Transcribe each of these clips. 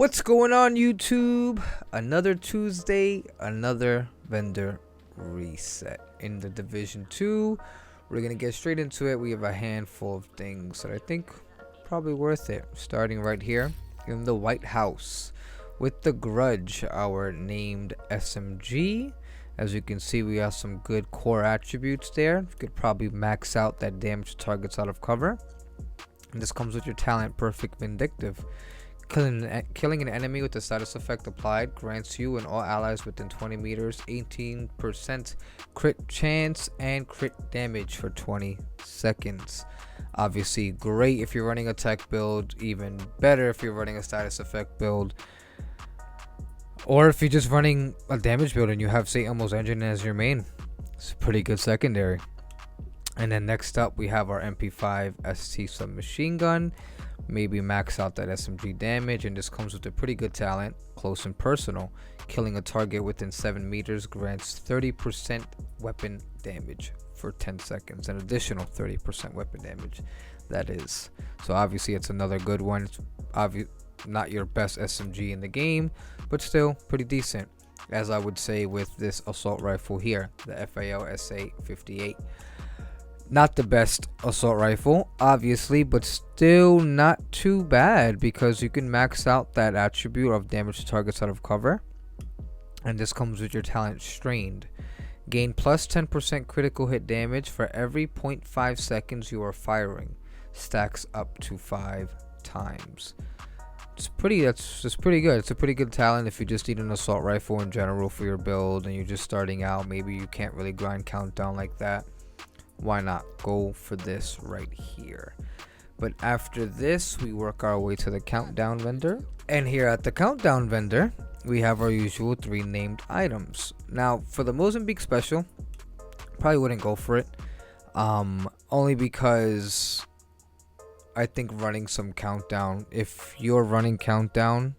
What's going on, YouTube? Another Tuesday, another vendor reset. In the Division 2, we're going to get straight into it. We have a handful of things that I think probably worth it. Starting right here in the White House with the Grudge, our named SMG. As you can see, we have some good core attributes there. You could probably max out that damage to targets out of cover. And this comes with your talent, Perfect Vindictive. Killing an enemy with the status effect applied grants you and all allies within 20 meters 18% crit chance and crit damage for 20 seconds. Obviously great if you're running a tech build, even better if you're running a status effect build, or if you're just running a damage build and you have St. Elmo's Engine as your main. It's a pretty good secondary. And then next up we have our MP5 ST submachine gun. Maybe max out that SMG damage, and this comes with a pretty good talent, Close and Personal. Killing a target within 7 meters grants 30% weapon damage for 10 seconds. An additional 30% weapon damage, that is. So obviously it's another good one. It's not your best SMG in the game, but still pretty decent, as I would say with this assault rifle here, the FAL SA-58. Not the best assault rifle, obviously, but still not too bad, because you can max out that attribute of damage to targets out of cover. And this comes with your talent, Strained. Gain plus 10% critical hit damage for every 0.5 seconds you are firing. Stacks up to 5 times. That's pretty good. It's a pretty good talent if you just need an assault rifle in general for your build and you're just starting out. Maybe you can't really grind countdown like that. Why not go for this right here? But after this, we work our way to the countdown vendor, and here at the countdown vendor we have our usual 3 named items. Now for the Mozambique special, probably wouldn't go for it, only because I think running some countdown, if you're running countdown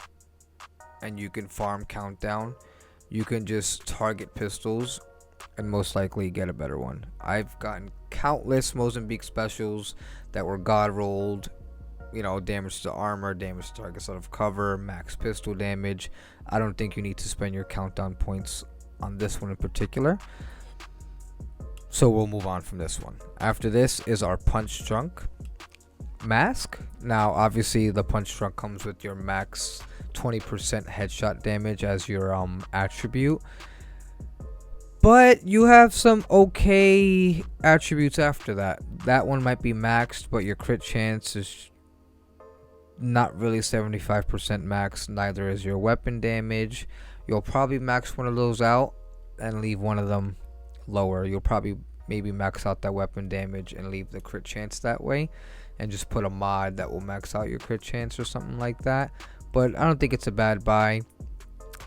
and you can farm countdown, you can just target pistols and most likely get a better one. I've gotten countless Mozambique specials that were god rolled, you know, damage to armor, damage to targets out of cover, max pistol damage. I don't think you need to spend your countdown points on this one in particular, so we'll move on from this one. After this is our Punch Drunk mask. Now obviously the Punch Drunk comes with your max 20% headshot damage as your attribute, but you have some okay attributes after that. That one might be maxed, but your crit chance is not really 75% max. Neither is your weapon damage. You'll probably max one of those out and leave one of them lower. You'll probably maybe max out that weapon damage and leave the crit chance that way, and just put a mod that will max out your crit chance or something like that. But I don't think it's a bad buy.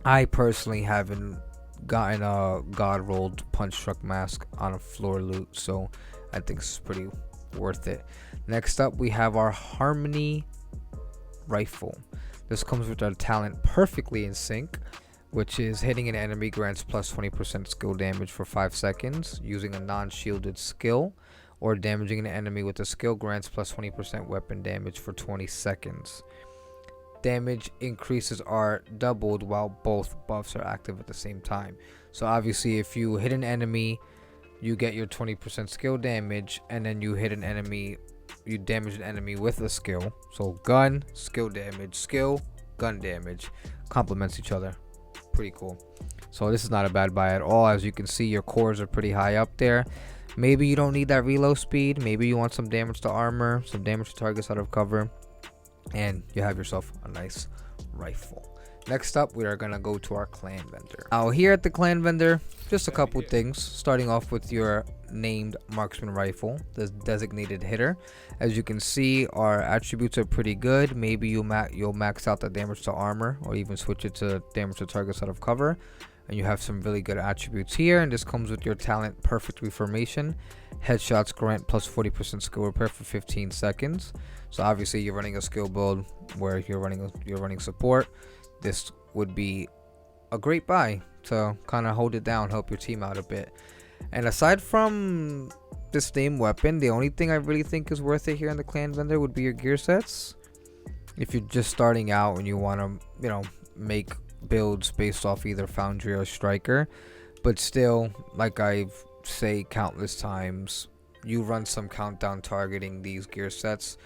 I personally haven't gotten a god rolled Punch Truck mask on a floor loot, so I think it's pretty worth it. Next up we have our Harmony rifle. This comes with our talent, Perfectly in Sync, which is hitting an enemy grants plus 20% skill damage for 5 seconds using a non-shielded skill, or damaging an enemy with a skill grants plus 20% weapon damage for 20 seconds. Damage increases are doubled while both buffs are active at the same time. So obviously if you hit an enemy, you get your 20% skill damage, and then you hit an enemy, you damage an enemy with a skill. So gun, skill damage, skill, gun damage, complements each other. Pretty cool. So this is not a bad buy at all. As you can see, your cores are pretty high up there. Maybe you don't need that reload speed. Maybe you want some damage to armor, some damage to targets out of cover, and you have yourself a nice rifle. Next up, we are gonna go to our clan vendor. Now here at the clan vendor, just a couple things, starting off with your named marksman rifle, the designated hitter. As you can see, our attributes are pretty good. Maybe you'll max out the damage to armor, or even switch it to damage to targets out of cover, and you have some really good attributes here. And this comes with your talent, Perfect Reformation. Headshots grant plus 40% skill repair for 15 seconds. So obviously you're running a skill build where you're running support. This would be a great buy to kind of hold it down, help your team out a bit. And aside from this name weapon, the only thing I really think is worth it here in the clan vendor would be your gear sets. if you're just starting out and you want to, make builds based off either Foundry or Striker. But still, like I've say countless times, you run some countdown targeting these gear sets,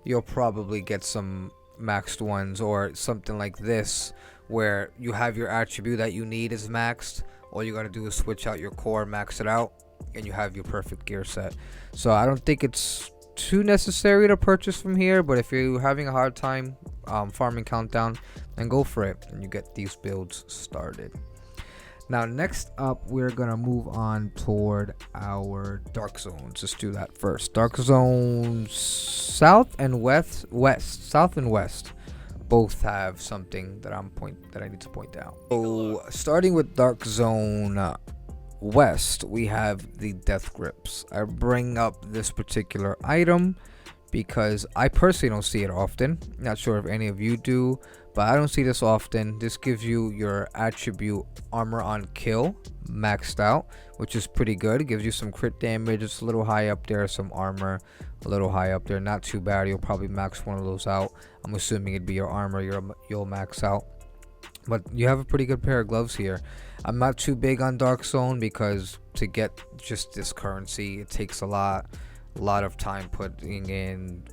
you'll probably get some maxed ones, or something like this where you have your attribute that you need is maxed. All you gotta do is switch out your core, max it out, and you have your perfect gear set. So I don't think it's too necessary to purchase from here, but if you're having a hard time farming countdown, then go for it and you get these builds started. Now next up, we're gonna move on toward our dark zones. Let's do that first. Dark zones south and west, south and west both have something that I need to point out. So starting with dark zone west, we have the death grips. I bring up this particular item because I personally don't see it often. Not sure if any of you do, but I don't see this often. This gives you your attribute armor on kill maxed out, which is pretty good. It gives you some crit damage. It's a little high up there. Some armor a little high up there. Not too bad. You'll probably max one of those out. I'm assuming it'd be your armor you'll max out. But you have a pretty good pair of gloves here. I'm not too big on dark zone because to get just this currency, it takes a lot of time putting in.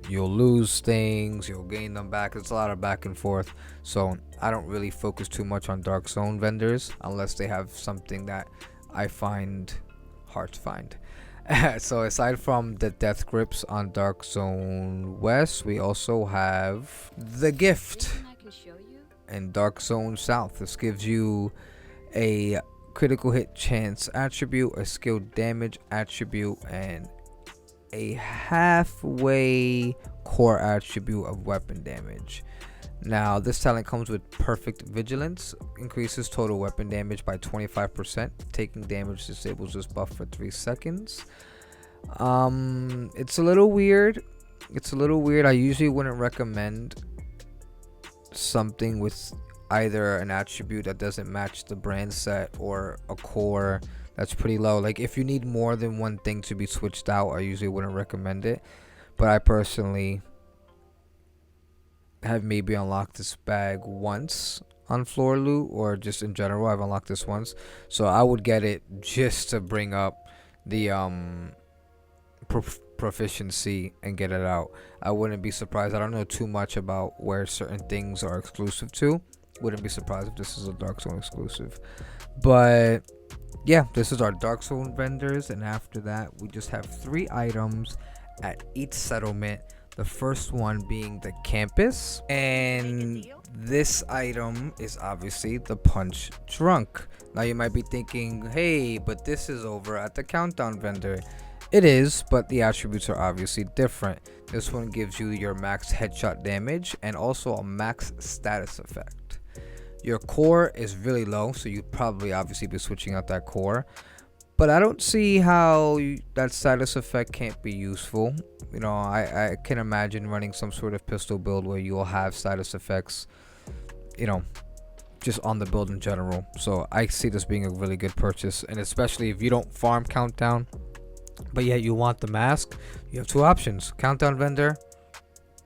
You'll lose things, you'll gain them back. It's a lot of back and forth. So I don't really focus too much on dark zone vendors unless they have something that I find hard to find. So aside from the death grips on dark zone west, we also have the gift in dark zone south. This gives you a critical hit chance attribute, a skill damage attribute, and a halfway core attribute of weapon damage. Now this talent comes with perfect vigilance, increases total weapon damage by 25%. Taking damage disables this buff for 3 seconds. It's a little weird. I usually wouldn't recommend something with either an attribute that doesn't match the brand set or a core that's pretty low. Like if you need more than one thing to be switched out, I usually wouldn't recommend it. But I personally have maybe unlocked this bag once on floor loot, or just in general I've unlocked this once, so I would get it just to bring up the proficiency and get it out. I wouldn't be surprised. I don't know too much about where certain things are exclusive to. Wouldn't be surprised if this is a dark zone exclusive. But yeah, this is our dark zone vendors, and after that we just have 3 items at each settlement. The first one being the campus, and this item is obviously the punch drunk. Now you might be thinking, hey, but this is over at the countdown vendor. It is, but the attributes are obviously different. This one gives you your max headshot damage and also a max status effect. Your core is really low, so you'd probably obviously be switching out that core. But I don't see how that status effect can't be useful. I can imagine running some sort of pistol build where you'll have status effects, just on the build in general. So I see this being a really good purchase, and especially if you don't farm countdown, but yet you want the mask, you have 2 options. Countdown vendor,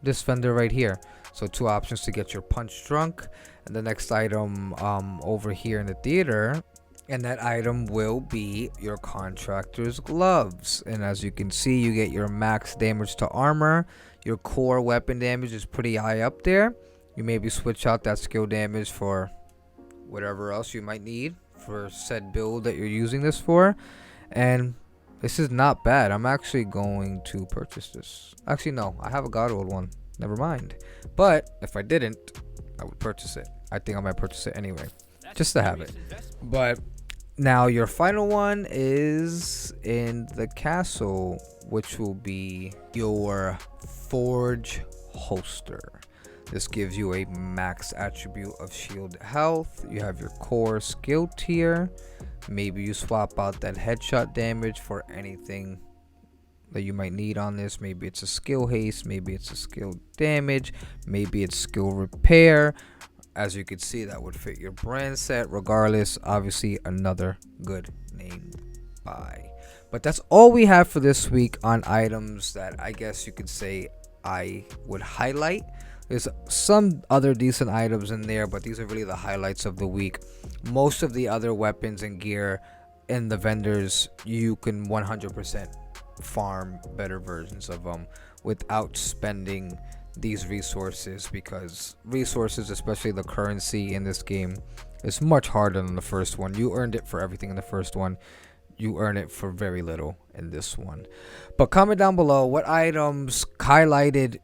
this vendor right here. So 2 options to get your punch drunk. And the next item over here in the theater, and that item will be your contractor's gloves. And as you can see, you get your max damage to armor. Your core weapon damage is pretty high up there. You maybe switch out that skill damage for whatever else you might need for said build that you're using this for. And this is not bad. I'm actually going to purchase this. Actually, no, I have a God Rolled one. Never mind. But if I didn't, I would purchase it. I think I might purchase it anyway, just to have it. But now your final one is in the castle, which will be your Forge holster. This gives you a max attribute of shield health. You have your core skill tier. Maybe you swap out that headshot damage for anything that you might need on this. Maybe it's a skill haste, maybe it's a skill damage, maybe it's skill repair. As you can see, that would fit your brand set. Regardless, obviously another good name buy. But that's all we have for this week on items that I guess you could say I would highlight. There's some other decent items in there, but these are really the highlights of the week. Most of the other weapons and gear in the vendors, you can 100% farm better versions of them without spending these resources, because resources, especially the currency in this game, is much harder than the first one. You earned it for everything in the first one. You earn it for very little in this one. But comment down below what items highlighted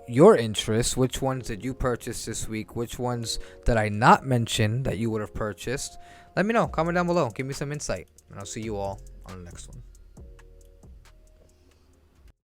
your interest. Which ones did you purchase this week? Which ones did I not mention that you would have purchased? Let me know. Comment down below. Give me some insight. And I'll see you all on the next one.